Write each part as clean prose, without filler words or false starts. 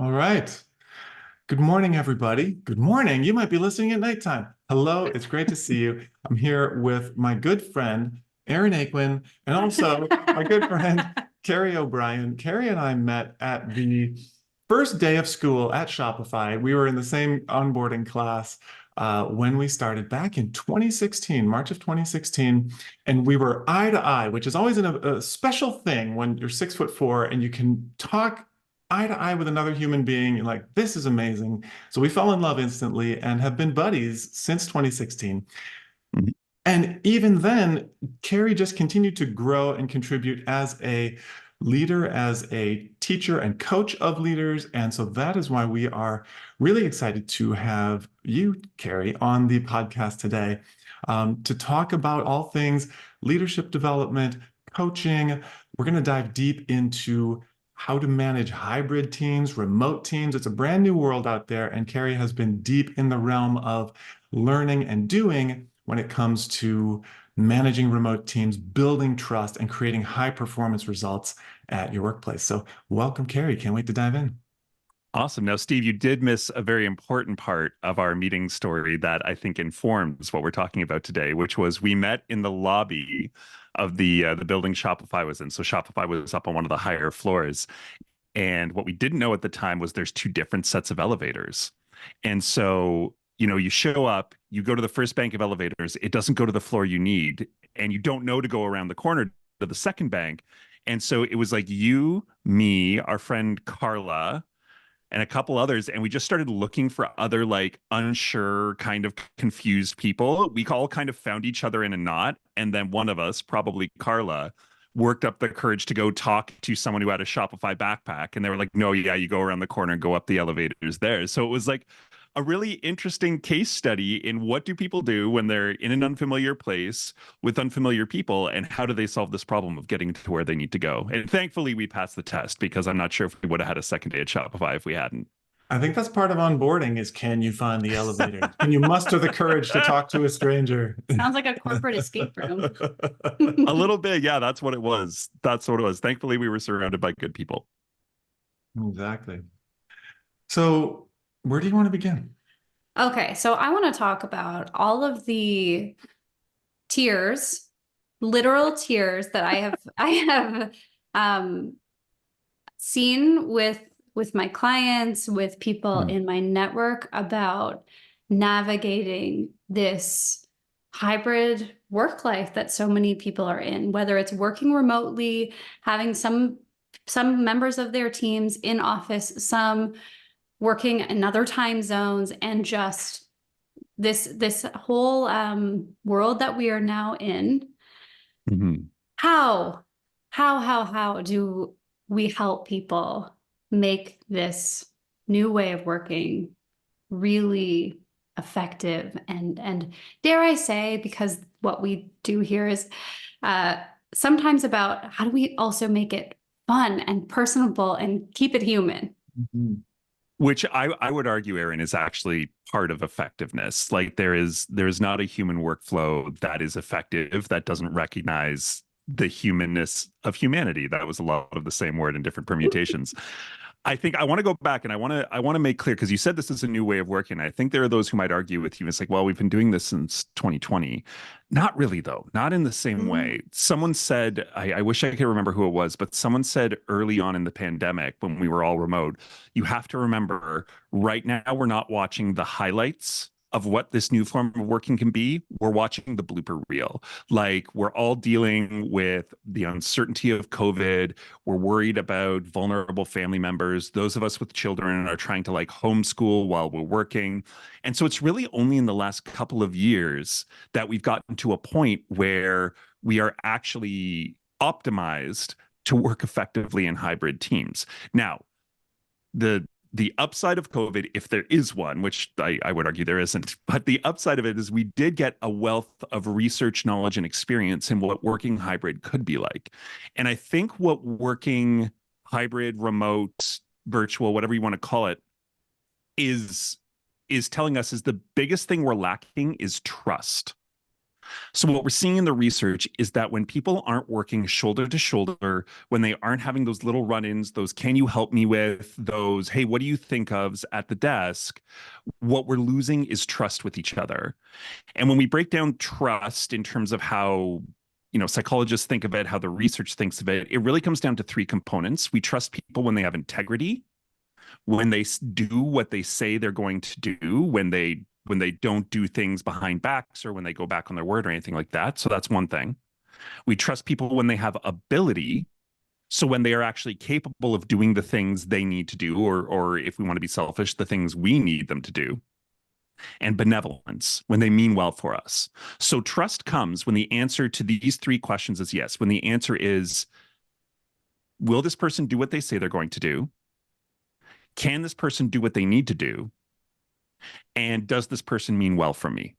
All right. Good morning, everybody. Good morning. You might be listening at nighttime. Hello, it's great to see you. I'm here with my good friend, Aaron Aquin, and also my good friend, Kerry O'Brien. Kerry and I met at the first day of school at Shopify. We were in the same onboarding class when we started back in 2016, March of 2016, and we were eye to eye, which is always a special thing when you're 6'4" and you can talk eye to eye with another human being. You're like, this is amazing. So we fell in love instantly and have been buddies since 2016. Mhm. And even then, Kerry just continued to grow and contribute as a leader, as a teacher and coach of leaders. And so that is why we are really excited to have you, Kerry, on the podcast today to talk about all things leadership development, coaching. We're going to dive deep into how to manage hybrid teams, remote teams. It's a brand new world out there, and Kerry has been deep in the realm of learning and doing when it comes to managing remote teams, building trust, and creating high performance results at your workplace. So welcome, Kerry. Can't wait to dive in. Awesome. Now, Steve, you did miss a very important part of our meeting story that I think informs what we're talking about today, which was we met in the lobby of the building Shopify was in. So Shopify was up on one of the higher floors. And what we didn't know at the time was there's two different sets of elevators. And so, you show up, you go to the first bank of elevators, it doesn't go to the floor you need, and you don't know to go around the corner to the second bank. And so it was like you, me, our friend Carla, and a couple others, and we just started looking for other like unsure, kind of confused people. We all kind of found each other in a knot, and then one of us, probably Carla, worked up the courage to go talk to someone who had a Shopify backpack, and they were like, no, yeah, you go around the corner and go up the elevators there. So it was like a really interesting case study in what do people do when they're in an unfamiliar place with unfamiliar people, and how do they solve this problem of getting to where they need to go. And thankfully we passed the test, because I'm not sure if we would have had a second day at Shopify if we hadn't. I think that's part of onboarding is, can you find the elevator? Can you muster the courage to talk to a stranger? Sounds like a corporate escape room. A little bit, yeah, that's what it was. That's what it was. Thankfully we were surrounded by good people. Exactly. So where do you want to begin? Okay, so I want to talk about all of the tears, literal tears that I have seen with my clients, with people in my network about navigating this hybrid work life that so many people are in, whether it's working remotely, having some members of their teams in office, some working in other time zones, and just this whole world that we are now in. Mm-hmm. How do we help people make this new way of working really effective and dare I say, because what we do here is sometimes about how do we also make it fun and personable and keep it human. Mm-hmm. Which I would argue, Aaron, is actually part of effectiveness. Like there is not a human workflow that is effective that doesn't recognize the humanness of humanity. That was a lot of the same word in different permutations. I think I want to go back and I want to make clear, because you said this is a new way of working. I think there are those who might argue with you. It's like, well, we've been doing this since 2020. Not really, though. Not in the same way. Someone said, I wish I could remember who it was, but someone said early on in the pandemic when we were all remote, you have to remember right now we're not watching the highlights of what this new form of working can be. We're watching the blooper reel. Like we're all dealing with the uncertainty of COVID. We're worried about vulnerable family members. Those of us with children are trying to like homeschool while we're working. And so it's really only in the last couple of years that we've gotten to a point where we are actually optimized to work effectively in hybrid teams. Now, the upside of COVID, if there is one, which I would argue there isn't, but the upside of it is we did get a wealth of research, knowledge, and experience in what working hybrid could be like. And I think what working hybrid, remote, virtual, whatever you want to call it, is telling us is the biggest thing we're lacking is trust. So what we're seeing in the research is that when people aren't working shoulder to shoulder, when they aren't having those little run-ins, those "can you help me with," those "hey, what do you think of" at the desk, what we're losing is trust with each other. And when we break down trust in terms of how psychologists think of it, how the research thinks of it, it really comes down to three components. We trust people when they have integrity, when they do what they say they're going to do, when they don't do things behind backs or when they go back on their word or anything like that. So that's one thing. We trust people when they have ability. So when they are actually capable of doing the things they need to do, or if we want to be selfish, the things we need them to do. And benevolence, when they mean well for us. So trust comes when the answer to these three questions is yes. When the answer is, will this person do what they say they're going to do? Can this person do what they need to do? And does this person mean well for me?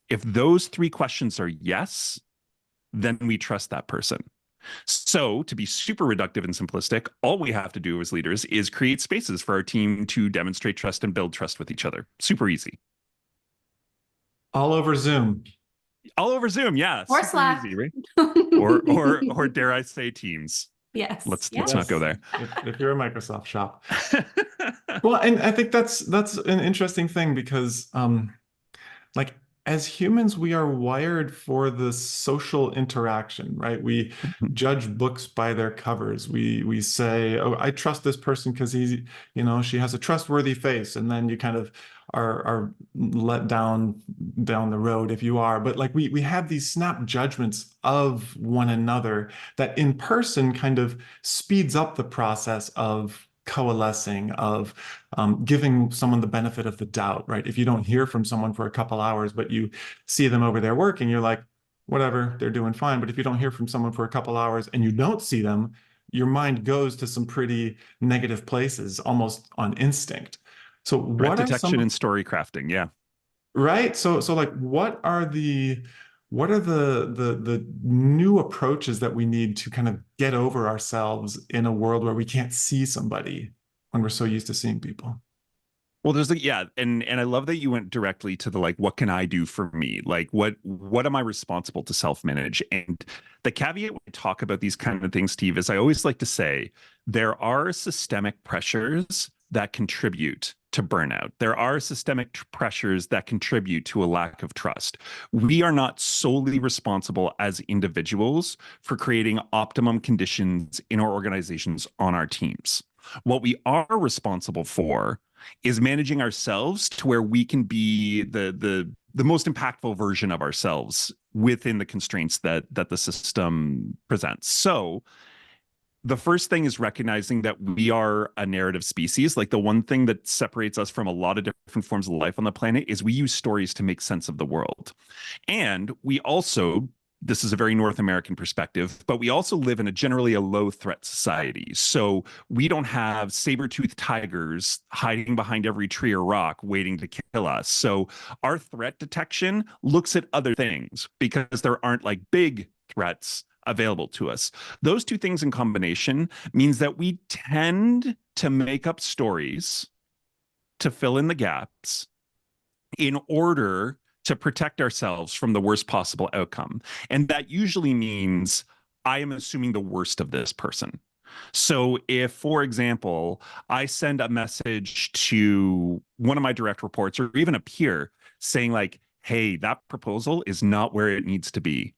If those three questions are yes, then we trust that person. So to be super reductive and simplistic, all we have to do as leaders is create spaces for our team to demonstrate trust and build trust with each other. Super easy. All over Zoom. All over Zoom, yeah. Or Slack. Easy, right? or dare I say Teams. Yes. Let's not go there. If you're a Microsoft shop. Well, and I think that's an interesting thing because like as humans, we are wired for the social interaction, right? We judge books by their covers. We say, oh, I trust this person because she has a trustworthy face. And then you kind of are let down the road if you are. But like we have these snap judgments of one another that in person kind of speeds up the process of coalescing, of giving someone the benefit of the doubt, right? If you don't hear from someone for a couple hours, but you see them over there working, you're like, whatever, they're doing fine. But if you don't hear from someone for a couple hours and you don't see them, your mind goes to some pretty negative places, almost on instinct. So what are detection and story crafting? Yeah. Right. So like, what are the new approaches that we need to kind of get over ourselves in a world where we can't see somebody when we're so used to seeing people? Well, there's and I love that you went directly to the what can I do for me? Like what am I responsible to self-manage? And the caveat when we talk about these kind of things, Steve, is I always like to say there are systemic pressures that contribute to burnout. There are systemic pressures that contribute to a lack of trust. We are not solely responsible as individuals for creating optimum conditions in our organizations on our teams. What we are responsible for is managing ourselves to where we can be the most impactful version of ourselves within the constraints that the system presents. So the first thing is recognizing that we are a narrative species. Like the one thing that separates us from a lot of different forms of life on the planet is we use stories to make sense of the world. And we also, this is a very North American perspective, but we also live in generally a low threat society. So we don't have saber-toothed tigers hiding behind every tree or rock waiting to kill us. So our threat detection looks at other things because there aren't big threats available to us. Those two things in combination means that we tend to make up stories to fill in the gaps in order to protect ourselves from the worst possible outcome. And that usually means I am assuming the worst of this person. So if, for example, I send a message to one of my direct reports or even a peer saying hey, that proposal is not where it needs to be,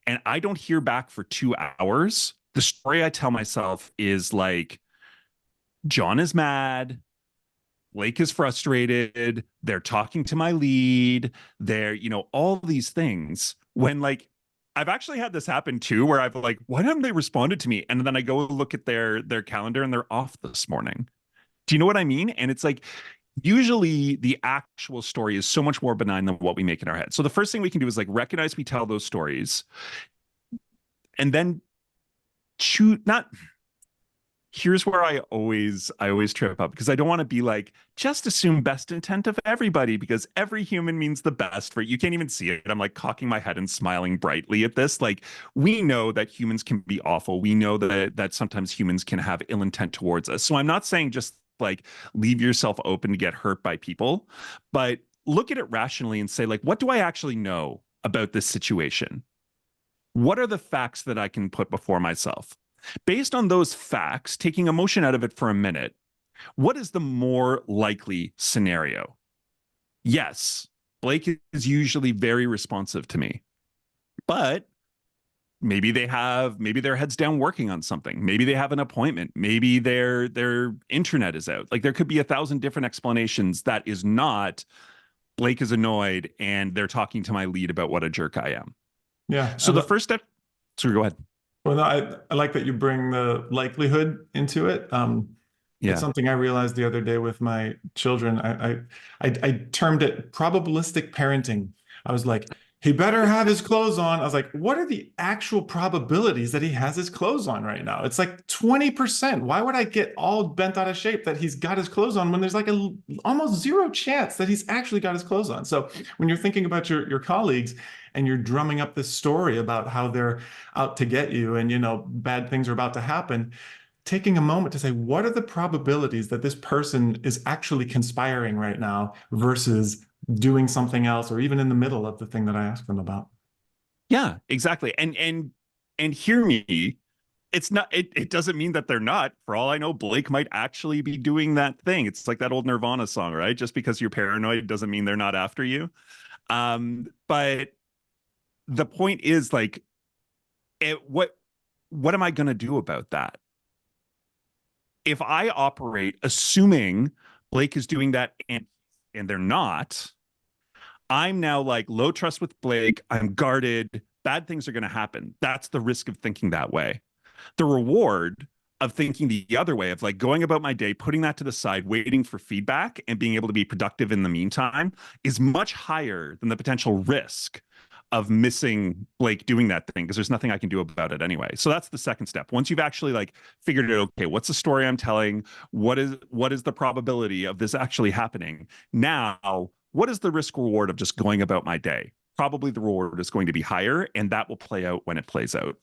and I don't hear back for 2 hours, the story I tell myself is John is mad, Blake is frustrated, they're talking to my lead, they're, all these things. When I've actually had this happen too, where I've why haven't they responded to me? And then I go look at their calendar and they're off this morning. Do you know what I mean? And it's usually the actual story is so much more benign than what we make in our head. So the first thing we can do is recognize we tell those stories and then here's where I always trip up, because I don't want to be just assume best intent of everybody because every human means the best for you. Can't even see it. I'm cocking my head and smiling brightly at this. We know that humans can be awful. We know that sometimes humans can have ill intent towards us. So I'm not saying just leave yourself open to get hurt by people, but look at it rationally and say what do I actually know about this situation? What are the facts that I can put before myself? Based on those facts, taking emotion out of it for a minute, what is the more likely scenario? Yes, Blake is usually very responsive to me, but maybe their heads down working on something. Maybe they have an appointment. Maybe their internet is out. Like there could be 1,000 different explanations that is not Blake is annoyed and they're talking to my lead about what a jerk I am. Yeah. So the first step, so go ahead. Well, no, I like that you bring the likelihood into it. It's something I realized the other day with my children. I termed it probabilistic parenting. I was like, he better have his clothes on. I was like, what are the actual probabilities that he has his clothes on right now? It's like 20%. Why would I get all bent out of shape that he's got his clothes on when there's like almost zero chance that he's actually got his clothes on? So when you're thinking about your colleagues and you're drumming up this story about how they're out to get you and, bad things are about to happen, taking a moment to say, what are the probabilities that this person is actually conspiring right now versus doing something else, or even in the middle of the thing that I asked them about? Yeah, exactly. And hear me, it's not, it doesn't mean that they're not. For all I know, Blake might actually be doing that thing. It's like that old Nirvana song, right? Just because you're paranoid doesn't mean they're not after you. But the point is, like, what am I going to do about that? If I operate assuming Blake is doing that and they're not, I'm now like low trust with Blake. I'm guarded. Bad things are going to happen. That's the risk of thinking that way. The reward of thinking the other way, of like going about my day, putting that to the side, waiting for feedback and being able to be productive in the meantime, is much higher than the potential risk of missing Blake doing that thing, because there's nothing I can do about it anyway. So that's the second step. Once you've actually like figured out, okay, what's the story I'm telling? What is the probability of this actually happening? Now, what is the risk reward of just going about my day? Probably the reward is going to be higher, and that will play out when it plays out.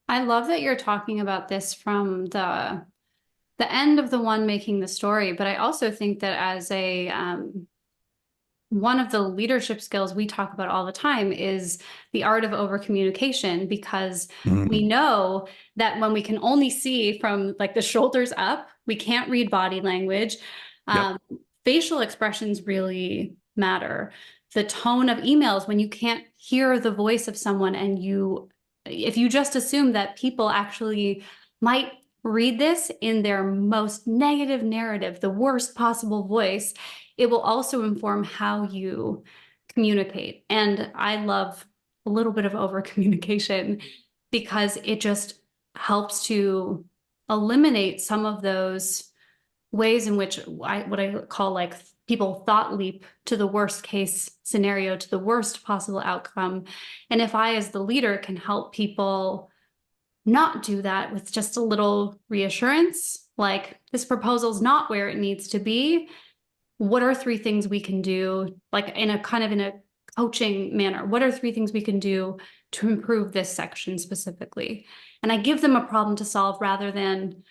I love that you're talking about this from the end of the one making the story, but I also think that as a one of the leadership skills we talk about all the time is the art of over communication, because we know that when we can only see from like the shoulders up, we can't read body language. Facial expressions really matter. The tone of emails, when you can't hear the voice of someone, and if you just assume that people actually might read this in their most negative narrative, the worst possible voice, it will also inform how you communicate. And I love a little bit of over communication because it just helps to eliminate some of those ways in which what I call like people thought leap to the worst case scenario, to the worst possible outcome. And if I, as the leader, can help people not do that with just a little reassurance, like this proposal's not where it needs to be, what are 3 things we can do, like in a coaching manner? What are 3 things we can do to improve this section specifically? And I give them a problem to solve rather than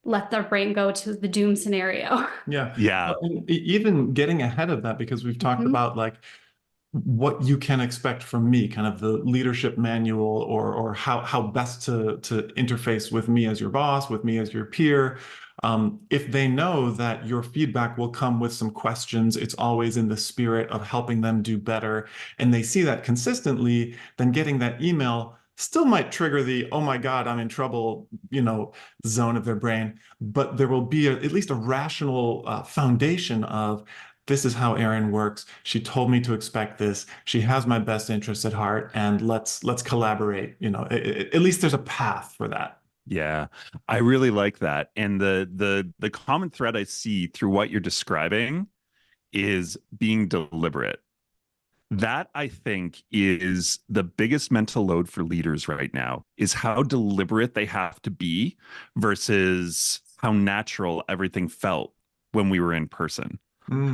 let their brain go to the doom scenario. Yeah. And even getting ahead of that, because we've talked about like what you can expect from me, kind of the leadership manual, or how best to interface with me as your boss, with me as your peer. If they know that your feedback will come with some questions, it's always in the spirit of helping them do better, and they see that consistently, then getting that email still might trigger the, oh my God, I'm in trouble, zone of their brain. But there will be at least a rational foundation of, this is how Erin works. She told me to expect this. She has my best interests at heart, and let's collaborate. At least there's a path for that. Yeah, I really like that. And the common thread I see through what you're describing is being deliberate. That, I think, is the biggest mental load for leaders right now, is how deliberate they have to be versus how natural everything felt when we were in person.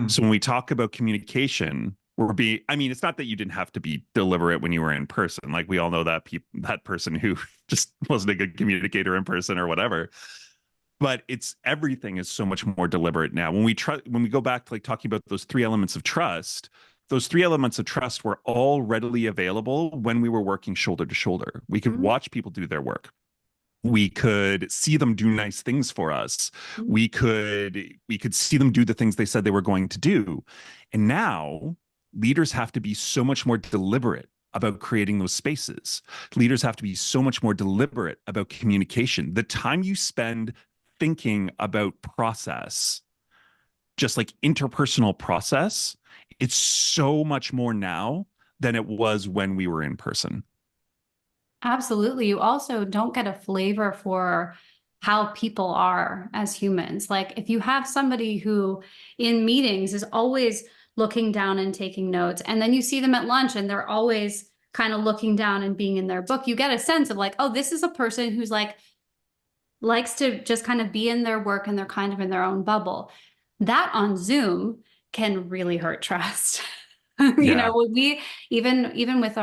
So when we talk about communication, it's not that you didn't have to be deliberate when you were in person. Like, we all know that that person who just wasn't a good communicator in person or whatever. But everything is so much more deliberate now. When we go back to like talking about those 3 elements of trust, those three elements of trust were all readily available when we were working shoulder to shoulder. We could watch people do their work. We could see them do nice things for us. We could see them do the things they said they were going to do. And now leaders have to be so much more deliberate about creating those spaces. Leaders have to be so much more deliberate about communication. The time you spend thinking about process, just like interpersonal process, it's so much more now than it was when we were in person. Absolutely. You also don't get a flavor for how people are as humans. Like if you have somebody who in meetings is always looking down and taking notes, and then you see them at lunch and they're always kind of looking down and being in their book, you get a sense of like, oh, this is a person who's like, likes to just kind of be in their work and they're kind of in their own bubble. That on Zoom can really hurt trust. You know, when we even with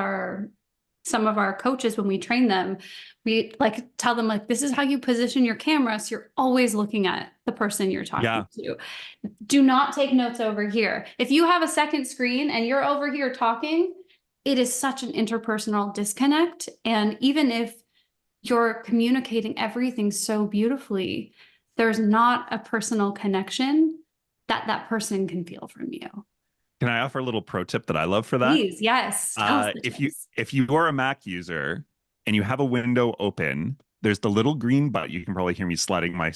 some of our coaches, when we train them, we like tell them like, this is how you position your camera. So you're always looking at the person you're talking to. Do not take notes over here. If you have a second screen and you're over here talking, it is such an interpersonal disconnect. And even if you're communicating everything so beautifully, there's not a personal connection that that person can feel from you. Can I offer a little pro tip that I love for that? Please, yes. If you are a Mac user and you have a window open, there's the little green button. You can probably hear me sliding my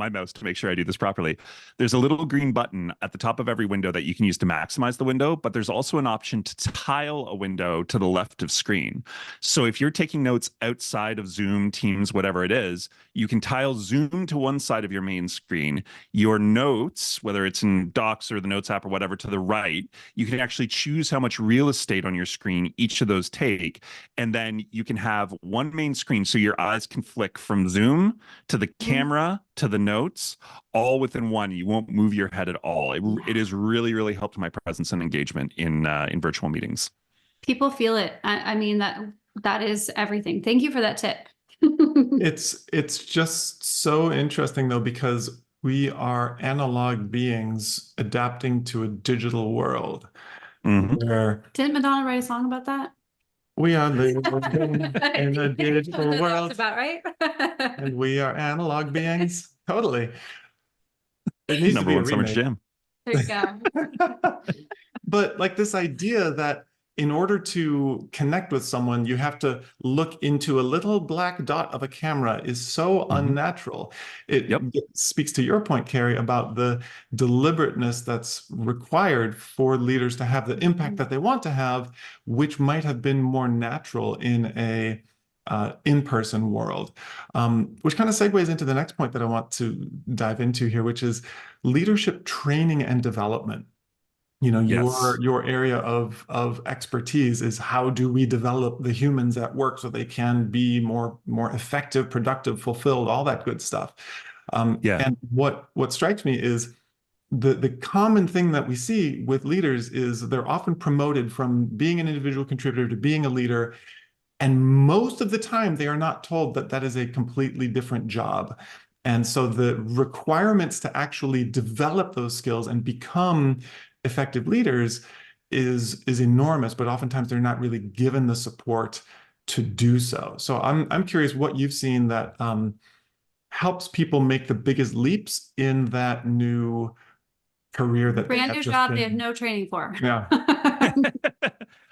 mouse to make sure I do this properly. There's a little green button at the top of every window that you can use to maximize the window, but there's also an option to tile a window to the left of screen. So if you're taking notes outside of Zoom, Teams, whatever it is, you can tile Zoom to one side of your main screen. Your notes, whether it's in Docs or the Notes app or whatever, to the right, you can actually choose how much real estate on your screen each of those take. And then you can have one main screen so your eyes can flick from Zoom to the camera to the notes, all within one. You won't move your head at all. It has really, really helped my presence and engagement in virtual meetings. People feel it. I mean, that is everything. Thank you for that tip. It's just so interesting though, because we are analog beings adapting to a digital world. Where didn't Madonna write a song about that? We are living in a digital world. That's about right. And we are analog beings. Totally. It needs Number to be one summer jam. There you go. But like this idea that in order to connect with someone, you have to look into a little black dot of a camera is so unnatural. It speaks to your point, Kerry, about the deliberateness that's required for leaders to have the impact that they want to have, which might have been more natural in a in-person world, which kind of segues into the next point that I want to dive into here, which is leadership training and development. You know, your area of expertise is how do we develop the humans at work so they can be more effective, productive, fulfilled, all that good stuff. And what strikes me is the common thing that we see with leaders is they're often promoted from being an individual contributor to being a leader. And most of the time, they are not told that that is a completely different job. And so the requirements to actually develop those skills and become effective leaders is enormous, but oftentimes they're not really given the support to do so. So I'm curious what you've seen that helps people make the biggest leaps in that new career that brand new job they have no training for. Yeah.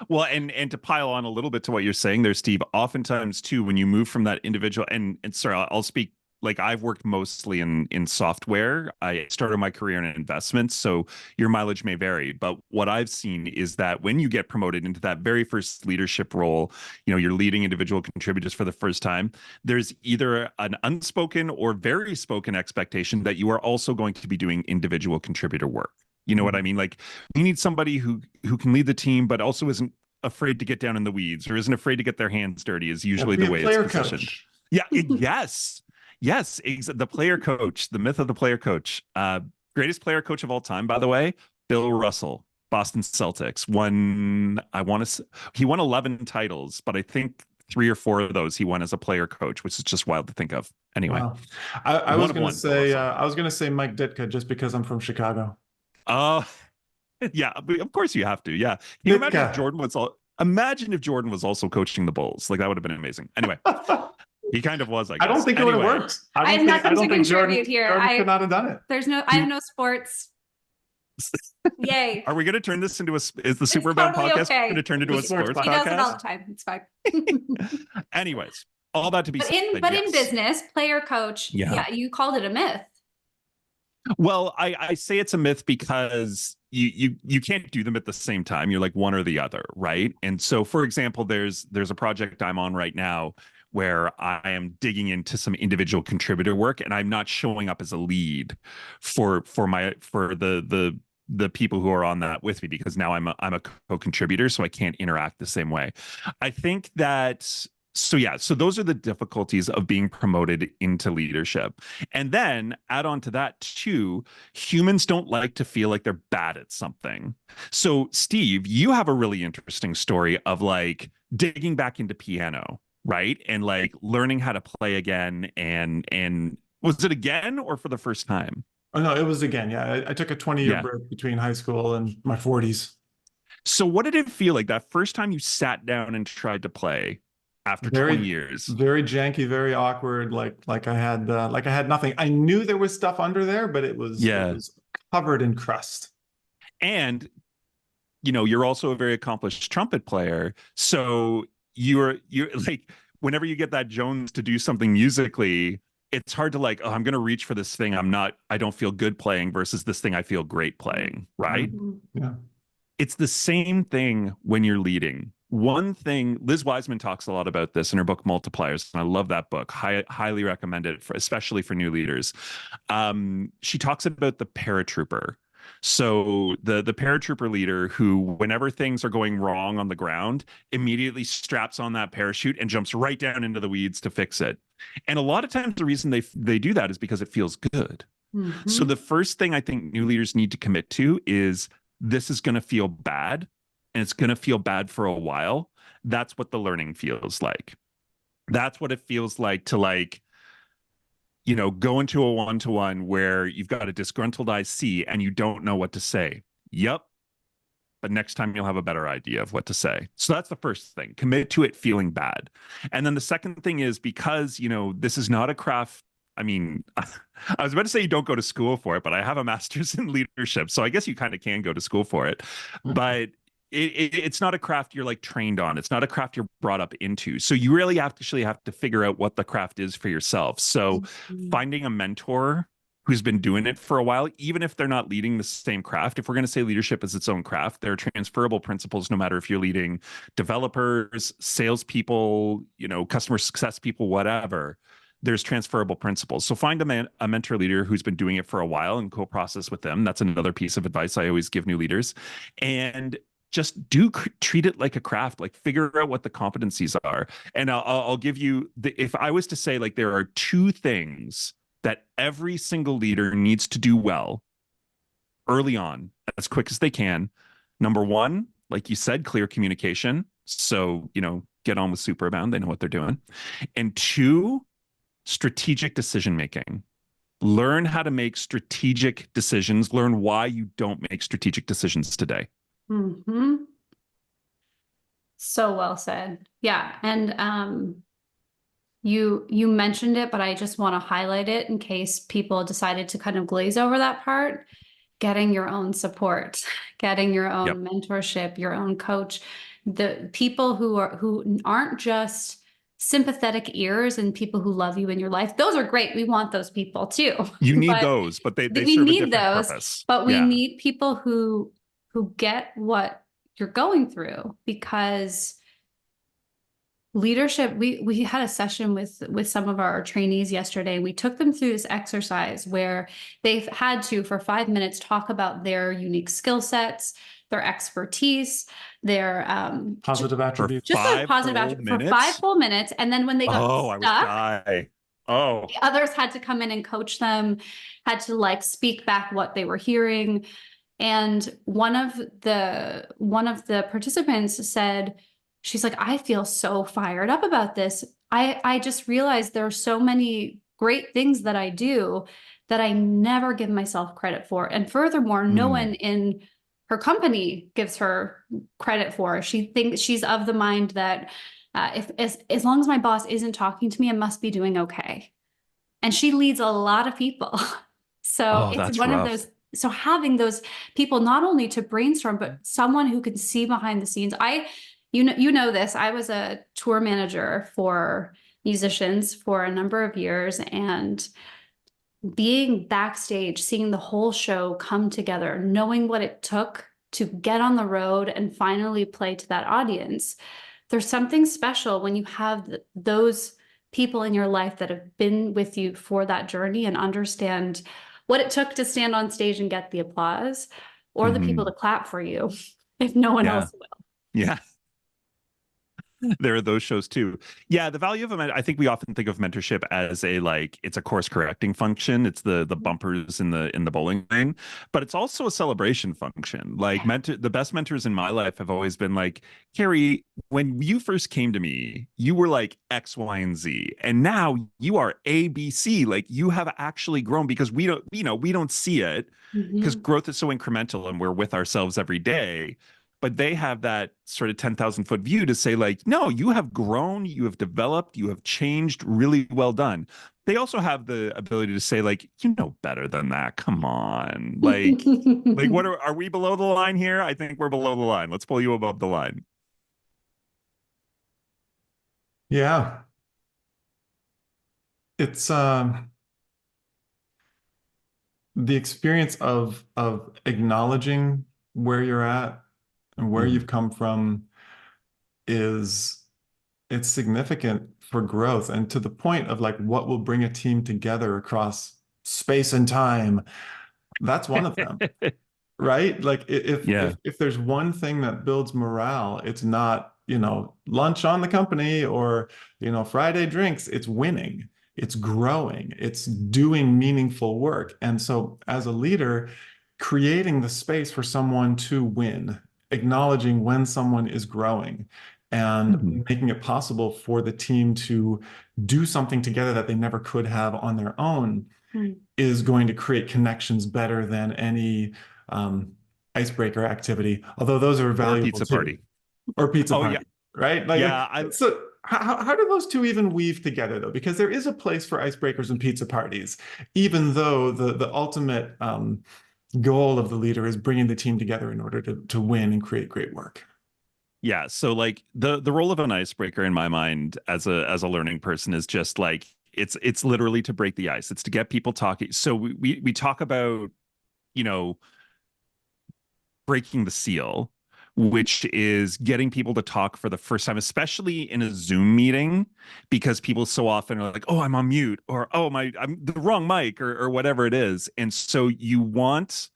Well, and to pile on a little bit to what you're saying there, Steve, oftentimes too, when you move from that individual, and sorry, I'll speak, like I've worked mostly in software. I started my career in investments, so your mileage may vary. But what I've seen is that when you get promoted into that very first leadership role, you know, you're leading individual contributors for the first time, there's either an unspoken or very spoken expectation that you are also going to be doing individual contributor work. You know what I mean? Like you need somebody who can lead the team, but also isn't afraid to get down in the weeds or isn't afraid to get their hands dirty is usually the way it's positioned. Coach. Yeah. Yes, the player coach, the myth of the player coach. Greatest player coach of all time, by the way, Bill Russell, Boston Celtics. He won 11 titles, but I think 3 or 4 of those he won as a player coach, which is just wild to think of. Anyway, wow. I was going to say Mike Ditka just because I'm from Chicago. Oh, Yeah, of course you have to. Yeah. Can you imagine if Nick, Jordan was also coaching the Bulls? Like that would have been amazing. Anyway, he kind of was, I I don't guess. think it would have Anyway, worked. I have nothing I don't to think Jordan contribute here. could not have done it. I have no sports. Yay. are we going to turn this into is the It's Superabound totally podcast okay. going to turn into a Sports sports He does it all the podcast? time. It's fine. Anyways, all that to be said. But yes. in business, player coach, Yeah. you called it a myth. Well, I say it's a myth because you can't do them at the same time. You're like one or the other, right? And so, for example, there's a project I'm on right now where I am digging into some individual contributor work, and I'm not showing up as a lead for the people who are on that with me, because now I'm a co-contributor, so I can't interact the same way. I think that. So those are the difficulties of being promoted into leadership. And then add on to that too, humans don't like to feel like they're bad at something. So Steve, you have a really interesting story of like digging back into piano, right? And like learning how to play again, and was it again or for the first time? Oh, no, it was again. Yeah. I took a 20-year break between high school and my 40s. So what did it feel like that first time you sat down and tried to play? After 20 years, very janky, very awkward. Like I had nothing. I knew there was stuff under there, but it was covered in crust. And you're also a very accomplished trumpet player, so you're like, whenever you get that Jones to do something musically, it's hard to like, oh, I'm going to reach for this thing I don't feel good playing versus this thing I feel great playing, right? Yeah. It's the same thing when you're leading. One thing, Liz Wiseman talks a lot about this in her book Multipliers, and I love that book. Highly recommend it, especially for new leaders. She talks about the paratrooper. So the paratrooper leader who, whenever things are going wrong on the ground, immediately straps on that parachute and jumps right down into the weeds to fix it. And a lot of times the reason they do that is because it feels good. Mm-hmm. So the first thing I think new leaders need to commit to is this is going to feel bad. And it's going to feel bad for a while. That's what the learning feels like. That's what it feels like to go into a one-to-one where you've got a disgruntled IC and you don't know what to say. Yep. But next time you'll have a better idea of what to say. So that's the first thing. Commit to it feeling bad. And then the second thing is, because, this is not a craft. I mean, I was about to say you don't go to school for it, but I have a master's in leadership. So I guess you kind of can go to school for it. But it's not a craft you're like trained on. It's not a craft you're brought up into. So you really have to figure out what the craft is for yourself. So finding a mentor who's been doing it for a while, even if they're not leading the same craft. If we're going to say leadership is its own craft, there are transferable principles, no matter if you're leading developers, salespeople, customer success people, whatever. There's transferable principles. So find a mentor leader who's been doing it for a while and co-process with them. That's another piece of advice I always give new leaders. And just treat it like a craft, like figure out what the competencies are. And I'll give you if I was to say, like, there are two things that every single leader needs to do well early on, as quick as they can. Number one, like you said, clear communication. So, get on with Superabound. They know what they're doing. And two, strategic decision-making. Learn how to make strategic decisions. Learn why you don't make strategic decisions today. Mm-hmm. So well said. Yeah. And you mentioned it, but I just want to highlight it in case people decided to kind of glaze over that part. Getting your own support, getting your own mentorship, your own coach, the people who aren't just sympathetic ears and people who love you in your life. Those are great. We want those people too. You need those, but they serve a different purpose. But we need people who get what you're going through, because leadership, we had a session with some of our trainees yesterday. We took them through this exercise where they've had to, for 5 minutes, talk about their unique skill sets, their expertise, their positive attributes. Just their positive attributes for 5 full minutes. And then when they got stuck, the others had to come in and coach them, had to like speak back what they were hearing. And one of the participants said, she's like, I feel so fired up about this. I just realized there are so many great things that I do that I never give myself credit for. And furthermore, no one in her company gives her credit for. She thinks she's of the mind that if as long as my boss isn't talking to me, I must be doing okay. And she leads a lot of people. So Oh, it's that's one of rough. those. So having those people not only to brainstorm, but someone who can see behind the scenes. You know this. I was a tour manager for musicians for a number of years, and being backstage, seeing the whole show come together, knowing what it took to get on the road and finally play to that audience. There's something special when you have those people in your life that have been with you for that journey and understand what it took to stand on stage and get the applause, or the people to clap for you if no one else will. Yeah. There are those shows too. Yeah, the value of I think we often think of mentorship as it's a course correcting function. It's the bumpers in the bowling lane, but it's also a celebration function. Like the best mentors in my life have always been like, Kerry, when you first came to me, you were like X, Y, and Z, and now you are A, B, C. Like you have actually grown because we don't see it because growth is so incremental and we're with ourselves every day. But they have that sort of 10,000-foot view to say like, no, you have grown, you have developed, you have changed, really well done. They also have the ability to say like, you know better than that. Come on. Like what are we below the line here? I think we're below the line. Let's pull you above the line. Yeah. It's the experience of acknowledging where you're at and where you've come from it's significant for growth, and to the point of like what will bring a team together across space and time. That's one of them. Right? Like if there's one thing that builds morale, it's not, lunch on the company or, Friday drinks. It's winning, it's growing, it's doing meaningful work. And so as a leader, creating the space for someone to win, acknowledging when someone is growing, and making it possible for the team to do something together that they never could have on their own is going to create connections better than any icebreaker activity, although those are valuable or pizza too. party. Or pizza party, yeah. Right? Like, so how do those two even weave together though? Because there is a place for icebreakers and pizza parties, even though the ultimate goal of the leader is bringing the team together in order to win and create great work. Yeah, so like the role of an icebreaker in my mind as a learning person is just like it's literally to break the ice. It's to get people talking. So we talk about, breaking the seal, which is getting people to talk for the first time, especially in a Zoom meeting, because people so often are like, "Oh, I'm on mute," or "Oh, I'm the wrong mic," or whatever it is. And so you want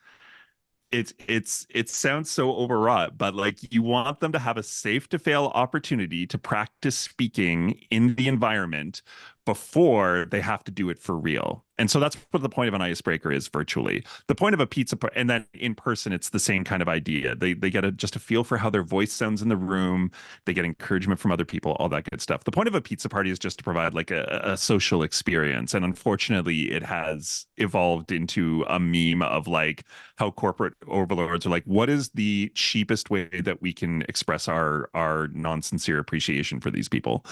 it sounds so overwrought, but like you want them to have a safe to fail opportunity to practice speaking in the environment before they have to do it for real. And so that's what the point of an icebreaker is virtually. The point of a and then in person, it's the same kind of idea. They get just a feel for how their voice sounds in the room. They get encouragement from other people, all that good stuff. The point of a pizza party is just to provide like a social experience. And unfortunately, it has evolved into a meme of like how corporate overlords are like, what is the cheapest way that we can express our non-sincere appreciation for these people?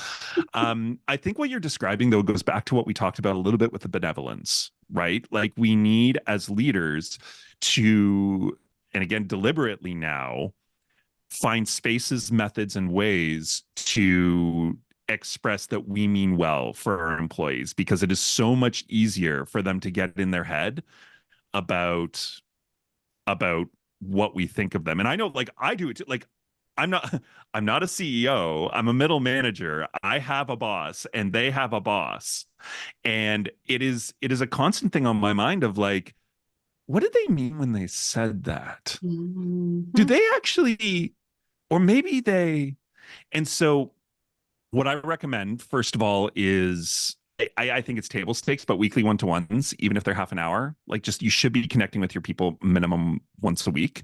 I think what you're describing though goes back to what we talked about a little bit with the benevolence, right? Like we need as leaders to, and again, deliberately now, find spaces, methods, and ways to express that we mean well for our employees, because it is so much easier for them to get in their head about what we think of them. And I know like I do it too. Like I'm not a CEO. I'm a middle manager. I have a boss and they have a boss. And it is a constant thing on my mind of like, what did they mean when they said that? Do they actually, or maybe they, and so what I recommend, first of all, is I think it's table stakes, but weekly one-to-ones, even if they're half an hour, like just you should be connecting with your people minimum once a week.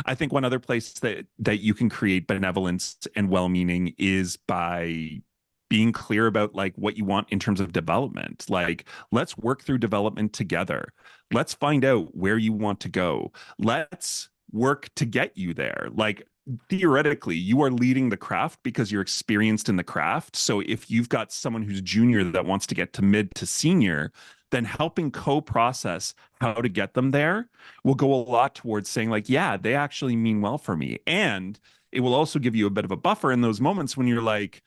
I think one other place that you can create benevolence and well-meaning is by being clear about like what you want in terms of development. Like, let's work through development together. Let's find out where you want to go. Let's work to get you there. Like theoretically, you are leading the craft because you're experienced in the craft. So if you've got someone who's junior that wants to get to mid to senior, then helping co-process how to get them there will go a lot towards saying like, yeah, they actually mean well for me. And it will also give you a bit of a buffer in those moments when you're like,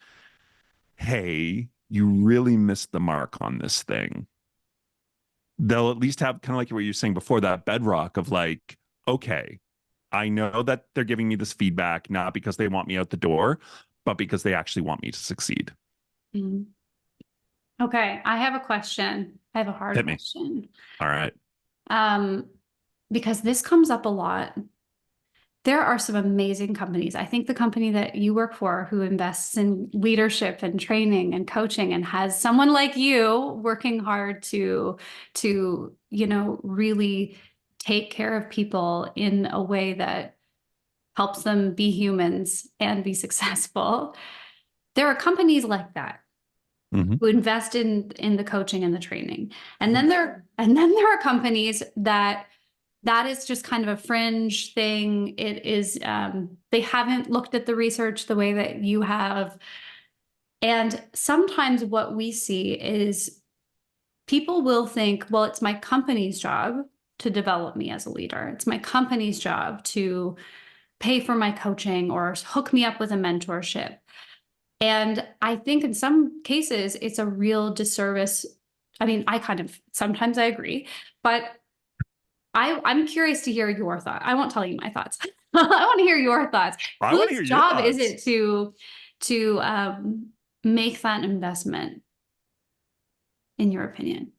hey, you really missed the mark on this thing. They'll at least have kind of like what you were saying before, that bedrock of like, okay, I know that they're giving me this feedback, not because they want me out the door, but because they actually want me to succeed. Mhm. Okay, I have a question. I have a hard Hit me. question. All right. Because this comes up a lot. There are some amazing companies. I think the company that you work for, who invests in leadership and training and coaching and has someone like you working hard to really take care of people in a way that helps them be humans and be successful. There are companies like that who invest in the coaching and the training. And then there are companies that is just kind of a fringe thing. It is, they haven't looked at the research the way that you have. And sometimes what we see is people will think, well, it's my company's job to develop me as a leader. It's my company's job to pay for my coaching or hook me up with a mentorship. And I think in some cases, it's a real disservice. I mean, sometimes I agree, but I'm curious to hear your thought. I won't tell you my thoughts. I want to hear your thoughts. I want to hear Whose your job thoughts. is it to make that investment, in your opinion?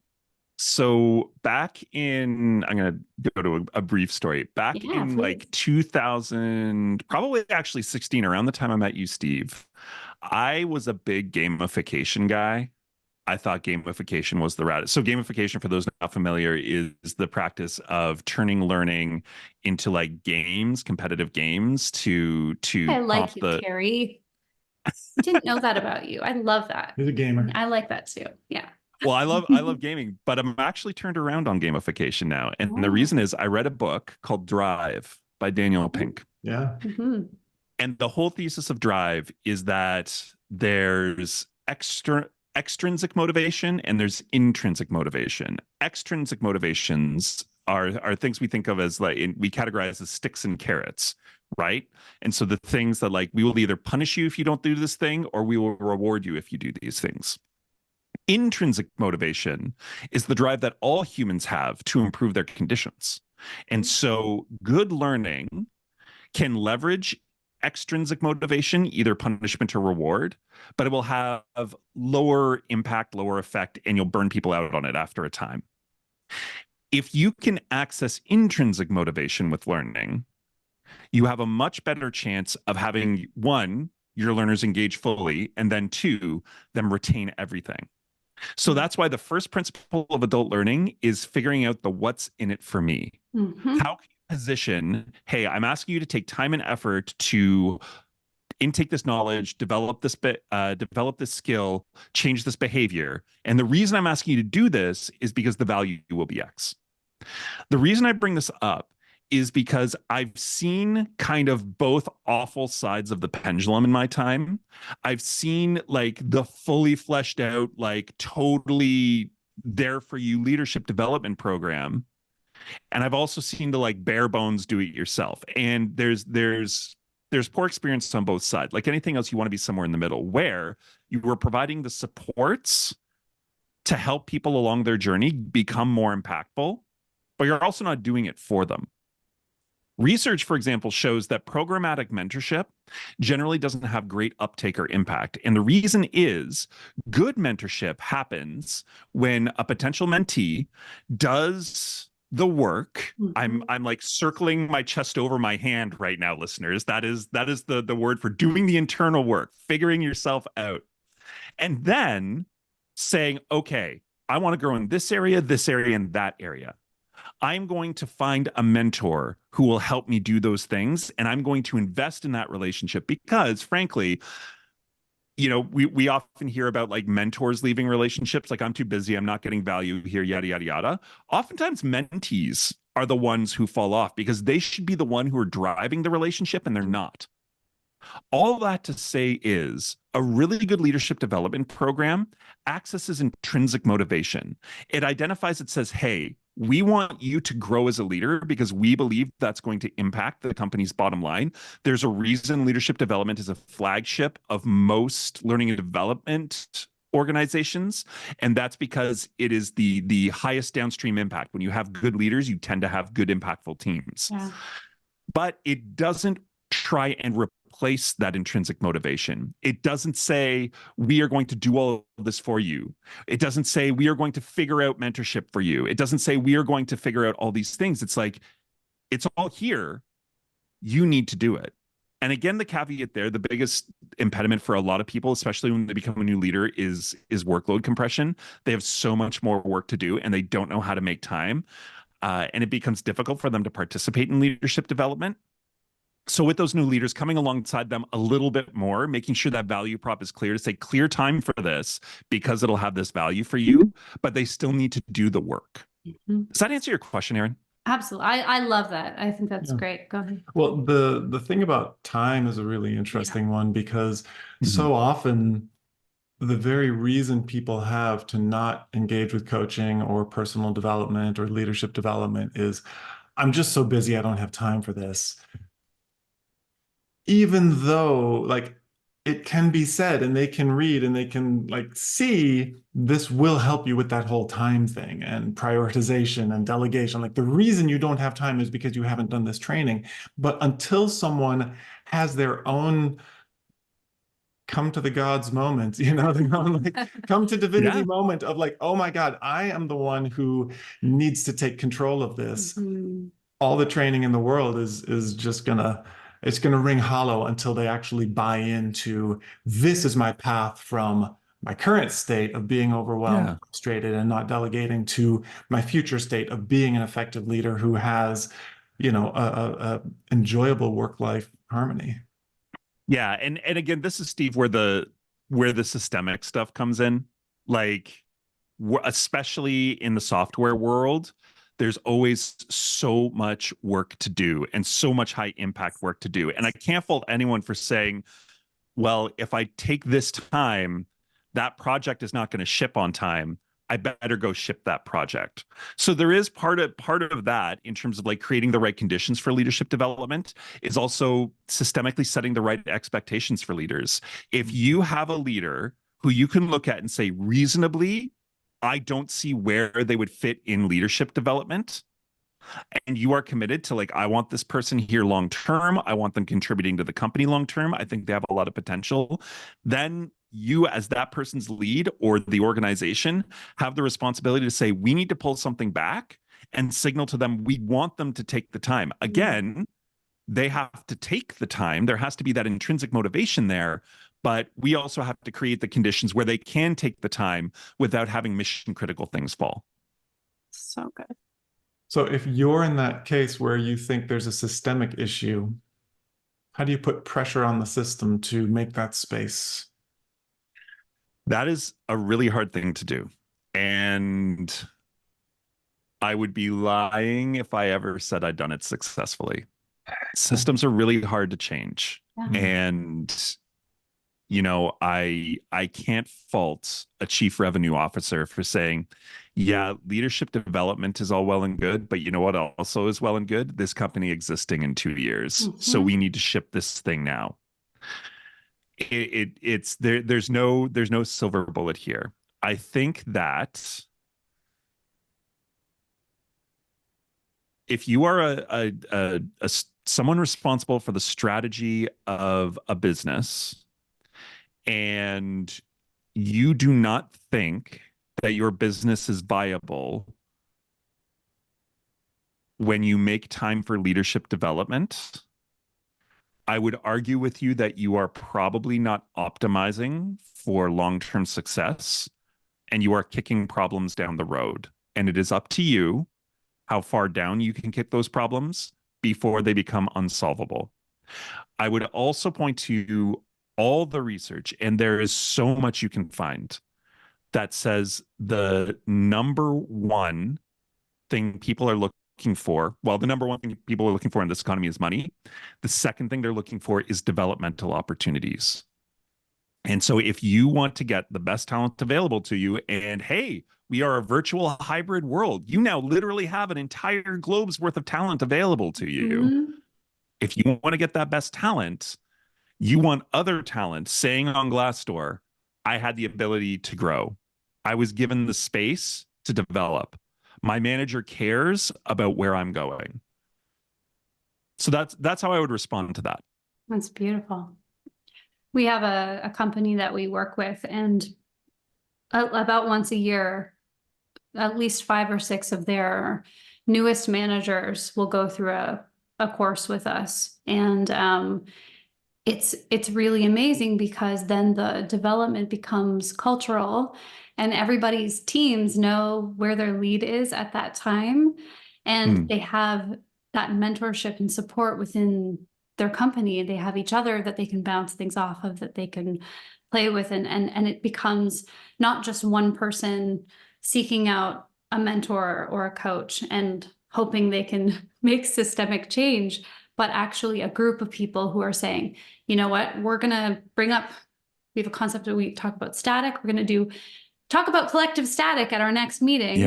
So back in, I'm going to go to a brief story. Back Yeah, in please. like 2000, probably actually 16, around the time I met you, Steve, I was a big gamification guy. I thought gamification was the route. So gamification, for those not familiar, is the practice of turning learning into like games, competitive games to I like prompt you, the. Kerry. I didn't know that about you. I love that. He's a gamer. I like that too. Yeah. Well, I love gaming, but I'm actually turned around on gamification now. And the Oh. reason is I read a book called Drive by Daniel Pink. Yeah. Mhm. And the whole thesis of Drive is that there's extrinsic motivation and there's intrinsic motivation. Extrinsic motivations are things we think of as we categorize as sticks and carrots, right? And so the things that like we will either punish you if you don't do this thing, or we will reward you if you do these things. Intrinsic motivation is the drive that all humans have to improve their conditions. And so good learning can leverage extrinsic motivation, either punishment or reward, but it will have lower impact, lower effect, and you'll burn people out on it after a time. If you can access intrinsic motivation with learning, you have a much better chance of having, one, your learners engage fully, and then two, them retain everything. So that's why the first principle of adult learning is figuring out the what's in it for me. Mhm. How can you position, hey, I'm asking you to take time and effort to intake this knowledge, develop this skill, change this behavior. And the reason I'm asking you to do this is because the value will be X. The reason I bring this up is because I've seen kind of both awful sides of the pendulum in my time. I've seen like the fully fleshed out, like totally there for you leadership development program. And I've also seen the like bare bones do it yourself. And there's poor experience on both sides. Like anything else, you want to be somewhere in the middle where you were providing the supports to help people along their journey become more impactful, but you're also not doing it for them. Research, for example, shows that programmatic mentorship generally doesn't have great uptake or impact. And the reason is good mentorship happens when a potential mentee does the work. I'm like circling my chest over my hand right now, listeners. That is the word for doing the internal work, figuring yourself out. And then saying, okay, I want to grow in this area, and that area. I'm going to find a mentor who will help me do those things. And I'm going to invest in that relationship because, frankly, you know, we often hear about like mentors leaving relationships. Like, I'm too busy, I'm not getting value here, yada, yada, yada. Oftentimes mentees are the ones who fall off, because they should be the one who are driving the relationship, and they're not. All that to say is a really good leadership development program accesses intrinsic motivation. It identifies, it says, hey, we want you to grow as a leader because we believe that's going to impact the company's bottom line. There's a reason leadership development is a flagship of most learning and development organizations, and that's because it is the highest downstream impact. When you have good leaders, you tend to have good, impactful teams. Yeah. But it doesn't try and replace that intrinsic motivation. It doesn't say, we are going to do all of this for you. It doesn't say, we are going to figure out mentorship for you. It doesn't say, we are going to figure out all these things. It's like, it's all here. You need to do it. And again, the caveat there, the biggest impediment for a lot of people, especially when they become a new leader, is workload compression. They have so much more work to do, and they don't know how to make time. And it becomes difficult for them to participate in leadership development. So with those new leaders, coming alongside them a little bit more, making sure that value prop is clear, to say clear time for this because it'll have this value for you, but they still need to do the work. Mm-hmm. Does that answer your question, Erin? Absolutely. I love that. I think that's great. Go ahead. Well, the thing about time is a really interesting one, because so often the very reason people have to not engage with coaching or personal development or leadership development is, I'm just so busy, I don't have time for this. Even though, like, it can be said and they can read and they can, like, see this will help you with that whole time thing and prioritization and delegation. Like, the reason you don't have time is because you haven't done this training. But until someone has their own come to the gods moment, you know, like come to divinity moment of like, oh my God, I am the one who needs to take control of this. All the training in the world is just gonna, it's going to ring hollow until they actually buy into, this is my path from my current state of being overwhelmed, frustrated, and not delegating, to my future state of being an effective leader who has, you know, a enjoyable work-life harmony. Yeah. And again, this is, Steve, where the systemic stuff comes in. Like, especially in the software world, there's always so much work to do and so much high impact work to do. And I can't fault anyone for saying, well, if I take this time, that project is not going to ship on time. I better go ship that project. So there is part of that in terms of like creating the right conditions for leadership development, is also systemically setting the right expectations for leaders. If you have a leader who you can look at and say, reasonably, I don't see where they would fit in leadership development, and you are committed to, like, I want this person here long term, I want them contributing to the company long term, I think they have a lot of potential, then you, as that person's lead or the organization, have the responsibility to say, we need to pull something back and signal to them we want them to take the time. Again, they have to take the time. There has to be that intrinsic motivation there. But we also have to create the conditions where they can take the time without having mission critical things fall. So good. So if you're in that case where you think there's a systemic issue, how do you put pressure on the system to make that space? That is a really hard thing to do. And I would be lying if I ever said I'd done it successfully. Systems are really hard to change. And you know, I can't fault a chief revenue officer for saying, yeah, leadership development is all well and good, but you know what also is well and good? This company existing in 2 years. So we need to ship this thing now. It's there. There's no silver bullet here. I think that if you are someone responsible for the strategy of a business, and you do not think that your business is viable when you make time for leadership development, I would argue with you that you are probably not optimizing for long-term success, and you are kicking problems down the road. And it is up to you how far down you can kick those problems before they become unsolvable. I would also point to all the research, and there is so much you can find, that says the number one thing people are looking looking for, well, the number one thing people are looking for in this economy is money. The second thing they're looking for is developmental opportunities. And so if you want to get the best talent available to you, and hey, we are a virtual hybrid world, you now literally have an entire globe's worth of talent available to you. Mm-hmm. If you want to get that best talent, you want other talent saying on Glassdoor, I had the ability to grow. I was given the space to develop. My manager cares about where I'm going. So that's how I would respond to that. That's beautiful. We have a company that we work with, and about once a year, at least 5 or 6 of their newest managers will go through a course with us. And it's really amazing, because then the development becomes cultural, and everybody's teams know where their lead is at that time. And they have that mentorship and support within their company. They have each other that they can bounce things off of, that they can play with. And it becomes not just one person seeking out a mentor or a coach and hoping they can make systemic change, but actually a group of people who are saying, you know what, we're going to bring up, we have a concept that we talk about static. We're going to talk about collective static at our next meeting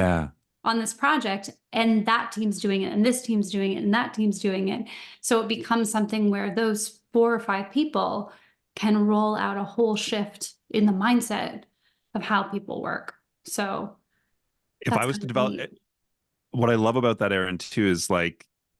on this project. And that team's doing it, and this team's doing it, and that team's doing it. So it becomes something where those 4 or 5 people can roll out a whole shift in the mindset of how people work. So if I was to develop it, what I love about that, Erin, too, is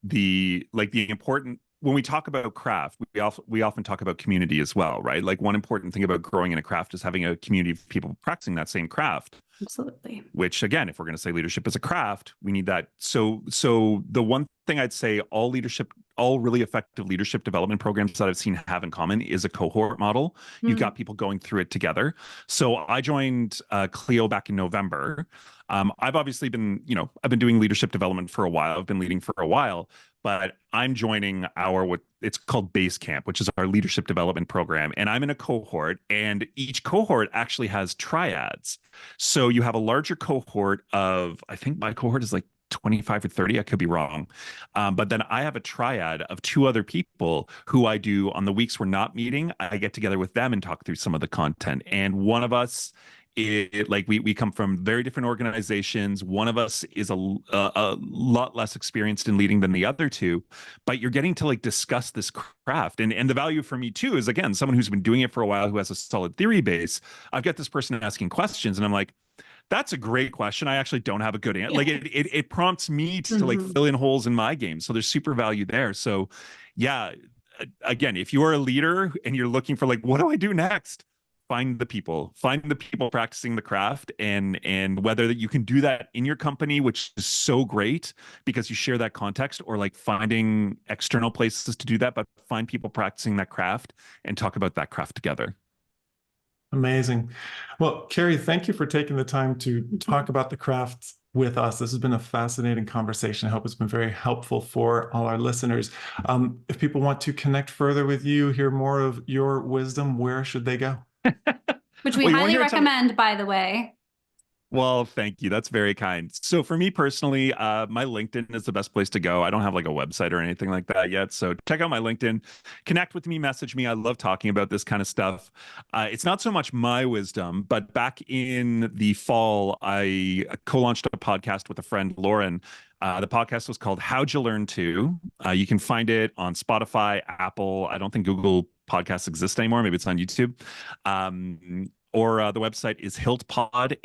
the important, when we talk about craft, we often talk about community as well, right? Like, one important thing about growing in a craft is having a community of people practicing that same craft. Absolutely. Which, again, if we're going to say leadership is a craft, we need that. So the one thing I'd say all really effective leadership development programs that I've seen have in common is a cohort model. You've got people going through it together. So I joined Clio back in November. I've obviously been, I've been doing leadership development for a while. I've been leading for a while, but I'm joining what it's called Base Camp, which is our leadership development program. And I'm in a cohort, and each cohort actually has triads. So you have a larger cohort of, I think my cohort is like 25 or 30. I could be wrong. But then I have a triad of 2 other people who I do on the weeks we're not meeting. I get together with them and talk through some of the content. And one of us, we come from very different organizations. One of us is a lot less experienced in leading than the other 2, but you're getting to discuss this craft. And the value for me too is, again, someone who's been doing it for a while, who has a solid theory base. I've got this person asking questions, and I'm like, that's a great question. I actually don't have a good answer. It prompts me to fill in holes in my game. So there's super value there. So yeah, again, if you are a leader and you're looking for what do I do next? Find the people practicing the craft, and whether that you can do that in your company, which is so great because you share that context, or finding external places to do that, but find people practicing that craft and talk about that craft together. Amazing. Well, Kerry, thank you for taking the time to talk about the craft with us. This has been a fascinating conversation. I hope it's been very helpful for all our listeners. If people want to connect further with you, hear more of your wisdom, where should they go? Which we highly recommend, by the way. Well, thank you. That's very kind. So for me personally, my LinkedIn is the best place to go. I don't have a website or anything like that yet. So check out my LinkedIn, connect with me, message me. I love talking about this kind of stuff. It's not so much my wisdom, but back in the fall, I co-launched a podcast with a friend, Lauren. The podcast was called How'd You Learn To? You can find it on Spotify, Apple. I don't think Google Podcasts exist anymore. Maybe it's on YouTube. Or the website is hiltpod,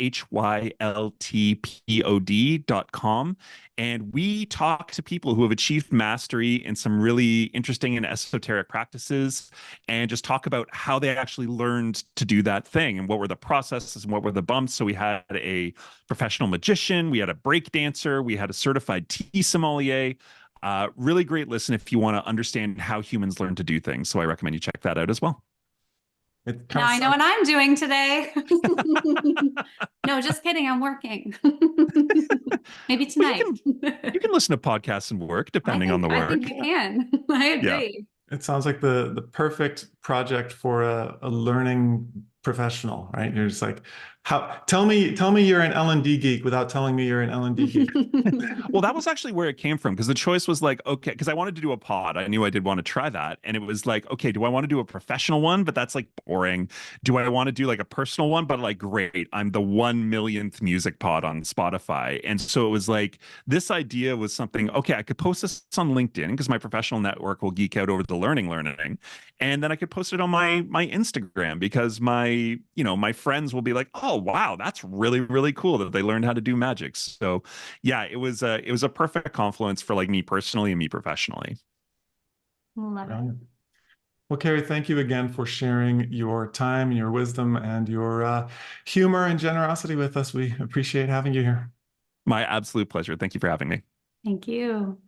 HYLTPOD.com. And we talk to people who have achieved mastery in some really interesting and esoteric practices, and just talk about how they actually learned to do that thing, and what were the processes and what were the bumps. So we had a professional magician, we had a break dancer, we had a certified tea sommelier. Really great listen if you want to understand how humans learn to do things. So I recommend you check that out as well. Now I know what I'm doing today. No, just kidding. I'm working. Maybe tonight. Well, you can listen to podcasts and work, depending on the work. I think you can. I agree. Yeah. It sounds like the perfect project for a learning professional, right? You're just Tell me you're an L&D geek without telling me you're an L&D geek. Well, that was actually where it came from, because the choice was like, okay, because I wanted to do a pod. I knew I did want to try that. And it was like, okay, do I want to do a professional one? But that's like boring. Do I want to do like a personal one? But like, great, I'm the 1 millionth music pod on Spotify. And so it was like, this idea was something, okay, I could post this on LinkedIn because my professional network will geek out over the learning. And then I could post it on my Instagram because my friends will be like, oh, wow, that's really, really cool that they learned how to do magic. So yeah, it was a perfect confluence for like me personally and me professionally. Love it. Brilliant. Well, Kerry, thank you again for sharing your time and your wisdom and your humor and generosity with us. We appreciate having you here. My absolute pleasure. Thank you for having me. Thank you.